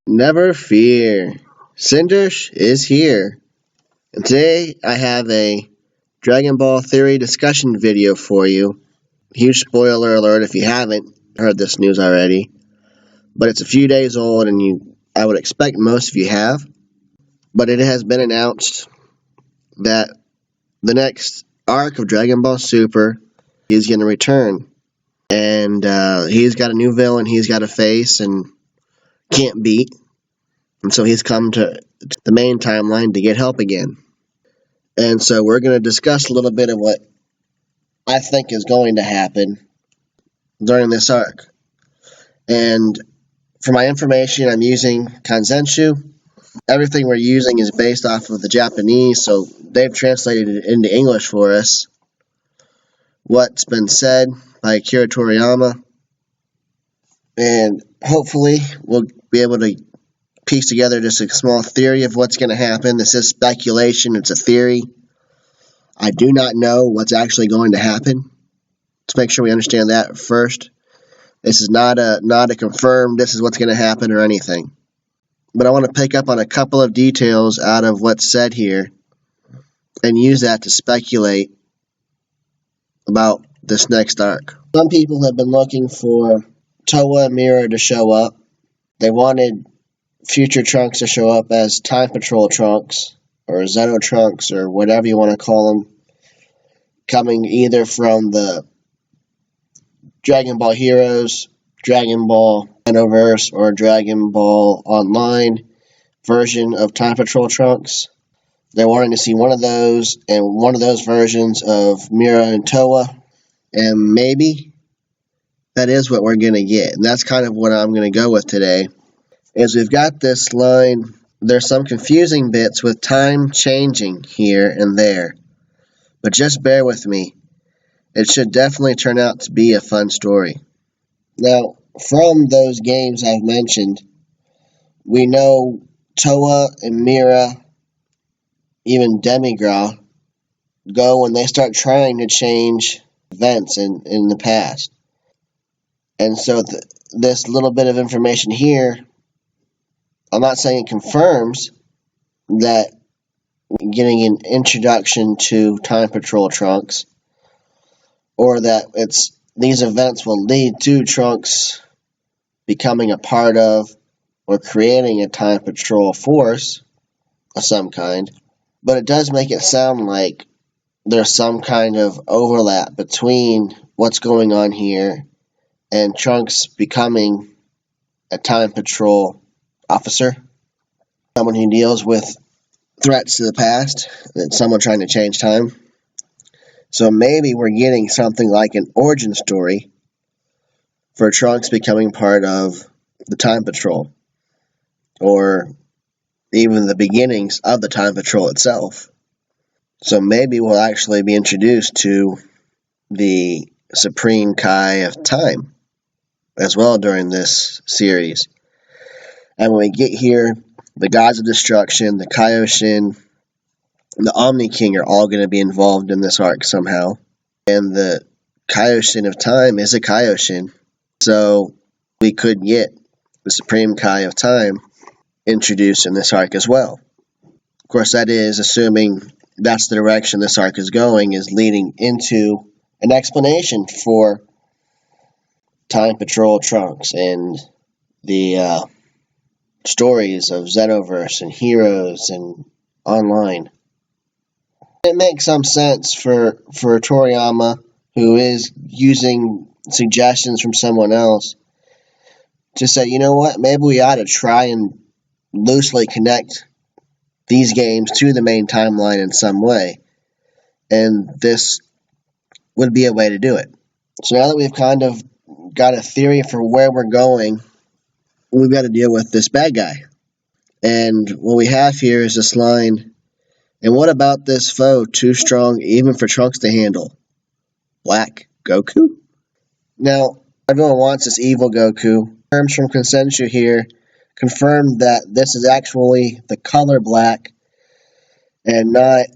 Never fear, Cindersh is here, and today I have a Dragon Ball theory discussion video for you. Huge spoiler alert if you haven't heard this news already, but it's a few days old and I would expect most of you have, but it has been announced that the next arc of Dragon Ball Super is going to return, and he's got a new villain he's got to face and can't beat. And so he's come to the main timeline to get help again. And so we're going to discuss a little bit of what I think is going to happen during this arc. And for my information, I'm using Kanzenshu. Everything we're using is based off of the Japanese, so they've translated it into English for us. What's been said by Akira Toriyama. And hopefully we'll be able to piece together just a small theory of what's going to happen. This is speculation. It's a theory. I do not know what's actually going to happen. Let's make sure we understand that first. This is not a confirmed this is what's going to happen or anything. But I want to pick up on a couple of details out of what's said here and use that to speculate about this next arc. Some people have been looking for Towa and Mira to show up. They wanted future Trunks to show up as Time Patrol Trunks, or Zeno Trunks, or whatever you want to call them, coming either from the Dragon Ball Heroes, Dragon Ball Xenoverse, or Dragon Ball Online version of Time Patrol Trunks. They're wanting to see one of those, and one of those versions of Mira and Towa, and maybe that is what we're going to get. And that's kind of what I'm going to go with today. Is we've got this line, there's some confusing bits with time changing here and there, but just bear with me. It should definitely turn out to be a fun story. Now, from those games I've mentioned, we know Towa and Mira, even Demigra, go when they start trying to change events in the past. And so this little bit of information here, I'm not saying it confirms that we're getting an introduction to Time Patrol Trunks, or that these events will lead to Trunks becoming a part of or creating a Time Patrol force of some kind, but it does make it sound like there's some kind of overlap between what's going on here and Trunks becoming a Time Patrol officer, someone who deals with threats to the past, and someone trying to change time. So maybe we're getting something like an origin story for Trunks becoming part of the Time Patrol, or even the beginnings of the Time Patrol itself. So maybe we'll actually be introduced to the Supreme Kai of Time as well during this series. And when we get here, the Gods of Destruction, the Kaioshin, the Omni King are all going to be involved in this arc somehow. And the Kaioshin of Time is a Kaioshin. So we could get the Supreme Kai of Time introduced in this arc as well. Of course, that is assuming that's the direction this arc is going, is leading into an explanation for Time Patrol Trunks and the stories of Xenoverse and Heroes and Online. It makes some sense for Toriyama, who is using suggestions from someone else, to say, you know what, maybe we ought to try and loosely connect these games to the main timeline in some way. And this would be a way to do it. So now that we've kind of got a theory for where we're going, we've got to deal with this bad guy. And what we have here is this line, and what about this foe too strong even for Trunks to handle? Black Goku? Now, everyone wants this evil Goku. Terms from Consenshu here confirm that this is actually the color black and not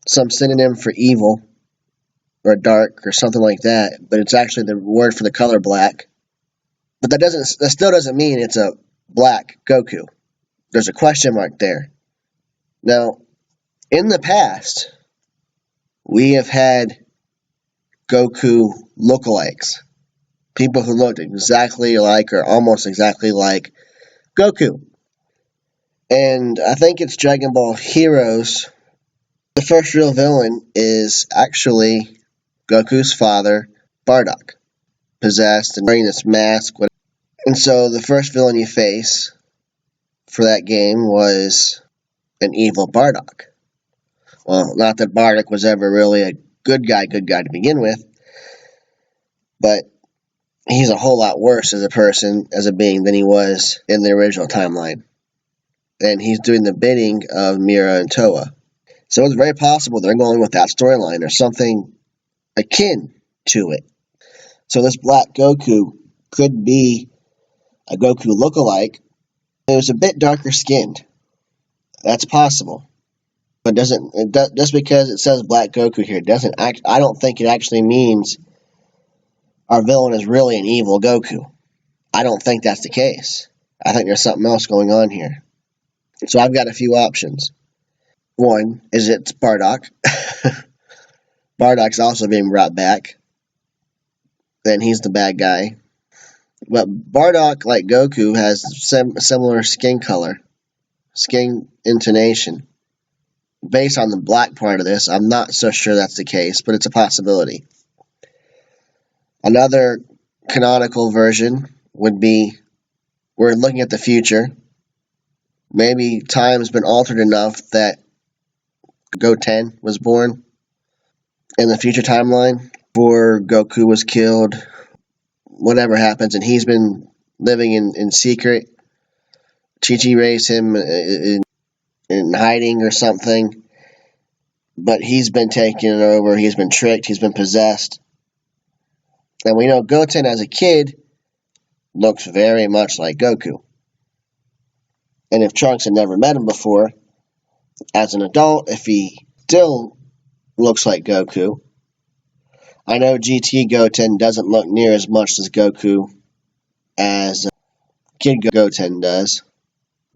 some synonym for evil or dark or something like that, but it's actually the word for the color black. But that still doesn't mean it's a black Goku. There's a question mark there. Now, in the past, we have had Goku lookalikes. People who looked exactly like or almost exactly like Goku. And I think it's Dragon Ball Heroes. The first real villain is actually Goku's father, Bardock, possessed and wearing this mask. And so the first villain you face for that game was an evil Bardock. Well, not that Bardock was ever really a good guy to begin with, but he's a whole lot worse as a person, as a being, than he was in the original timeline. And he's doing the bidding of Mira and Toa. So it's very possible they're going with that storyline or something akin to it. So this Black Goku could be a Goku lookalike. It was a bit darker skinned. That's possible. But just because it says Black Goku here I don't think it actually means our villain is really an evil Goku. I don't think that's the case. I think there's something else going on here. So I've got a few options. One is it's Bardock. Bardock's also being brought back. Then he's the bad guy. But Bardock, like Goku, has similar skin color, skin intonation. Based on the black part of this, I'm not so sure that's the case, but it's a possibility. Another canonical version would be we're looking at the future. Maybe time's been altered enough that Goten was born in the future timeline before Goku was killed. Whatever happens, and he's been living in secret. Chi-Chi raised him in hiding or something, but he's been taken over, he's been tricked, he's been possessed. And we know Goten as a kid looks very much like Goku. And if Trunks had never met him before, as an adult, if he still looks like Goku, I know GT Goten doesn't look near as much as Goku as Kid Goten does.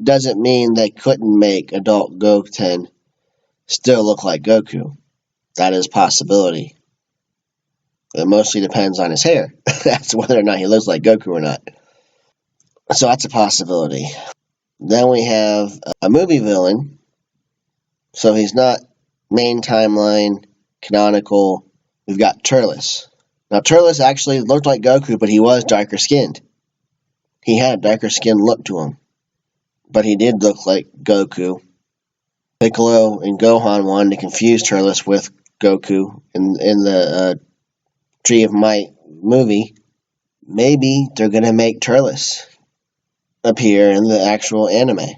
Doesn't mean they couldn't make adult Goten still look like Goku. That is a possibility. It mostly depends on his hair. That's whether or not he looks like Goku or not. So that's a possibility. Then we have a movie villain. So he's not main timeline, canonical. We've got Turles. Now Turles actually looked like Goku, but he was darker skinned. He had a darker skinned look to him. But he did look like Goku. Piccolo and Gohan wanted to confuse Turles with Goku in the Tree of Might movie. Maybe they're going to make Turles appear in the actual anime.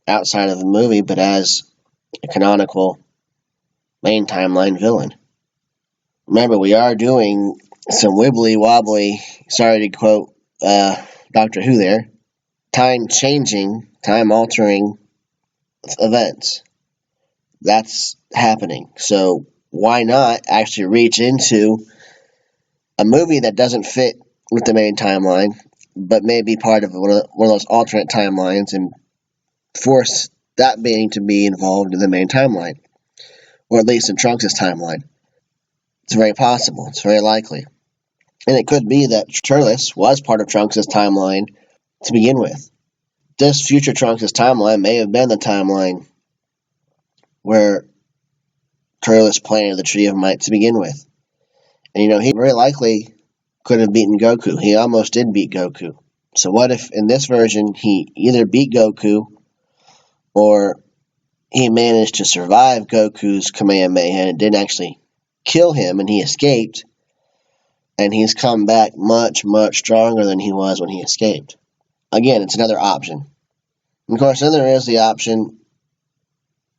Outside of the movie, but as a canonical main timeline villain. Remember, we are doing some wibbly wobbly, sorry to quote Doctor Who there, time-changing, time-altering events. That's happening. So why not actually reach into a movie that doesn't fit with the main timeline, but may be part of one of those alternate timelines and force that being to be involved in the main timeline, or at least in Trunks' timeline. It's very possible. It's very likely. And it could be that Turles was part of Trunks' timeline to begin with. This future Trunks' timeline may have been the timeline where Turles planted the Tree of Might to begin with. And he very likely could have beaten Goku. He almost did beat Goku. So what if in this version he either beat Goku or he managed to survive Goku's Kamehameha and it didn't actually kill him and he escaped, and he's come back much, much stronger than he was when he escaped. Again, it's another option. And of course, then there is the option,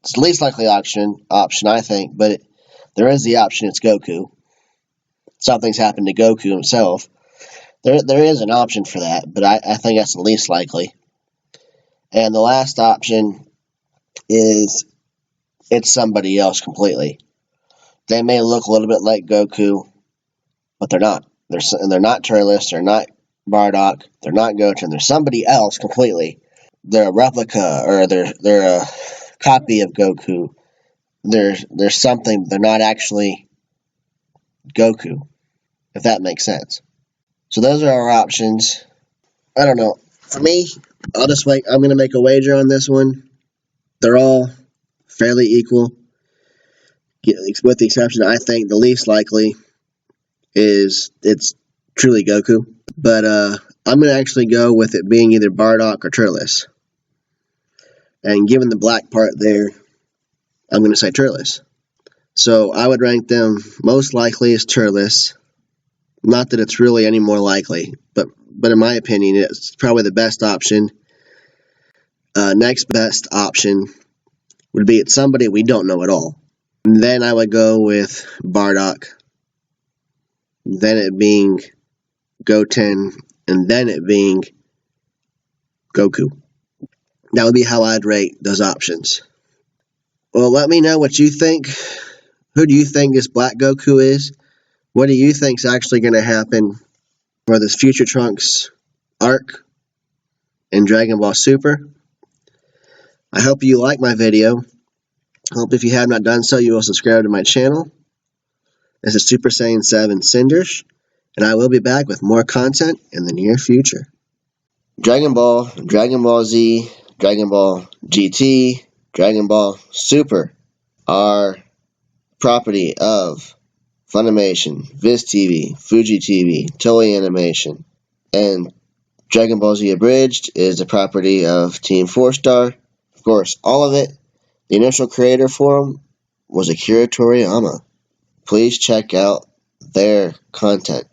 it's the least likely option I think, but there is the option it's Goku. Something's happened to Goku himself. There is an option for that, but I think that's the least likely. And the last option is it's somebody else completely. They may look a little bit like Goku, but they're not. They're not Turles. They're not Bardock. They're not Goten. They're somebody else completely. They're a replica, or they're a copy of Goku. They're something. They're not actually Goku, if that makes sense. So those are our options. I don't know. For me, I'll just wait. I'm gonna make a wager on this one. They're all fairly equal, with the exception, I think the least likely is it's truly Goku. But I'm going to actually go with it being either Bardock or Turles. And given the black part there, I'm going to say Turles. So I would rank them most likely as Turles. Not that it's really any more likely, but in my opinion, it's probably the best option. Next best option would be it's somebody we don't know at all. And then I would go with Bardock. Then it being Goten, and then it being Goku. That would be how I'd rate those options. Well, let me know what you think. Who do you think this Black Goku is? What do you think is actually going to happen for this Future Trunks arc in Dragon Ball Super? I hope you like my video. I hope if you have not done so, you will subscribe to my channel. This is Super Saiyan 7 Cinders, and I will be back with more content in the near future. Dragon Ball, Dragon Ball Z, Dragon Ball GT, Dragon Ball Super are property of Funimation, Viz TV, Fuji TV, Toei Animation, and Dragon Ball Z Abridged is the property of Team 4-Star. Of course, all of it, the initial creator for them was Akira Toriyama. Please check out their content.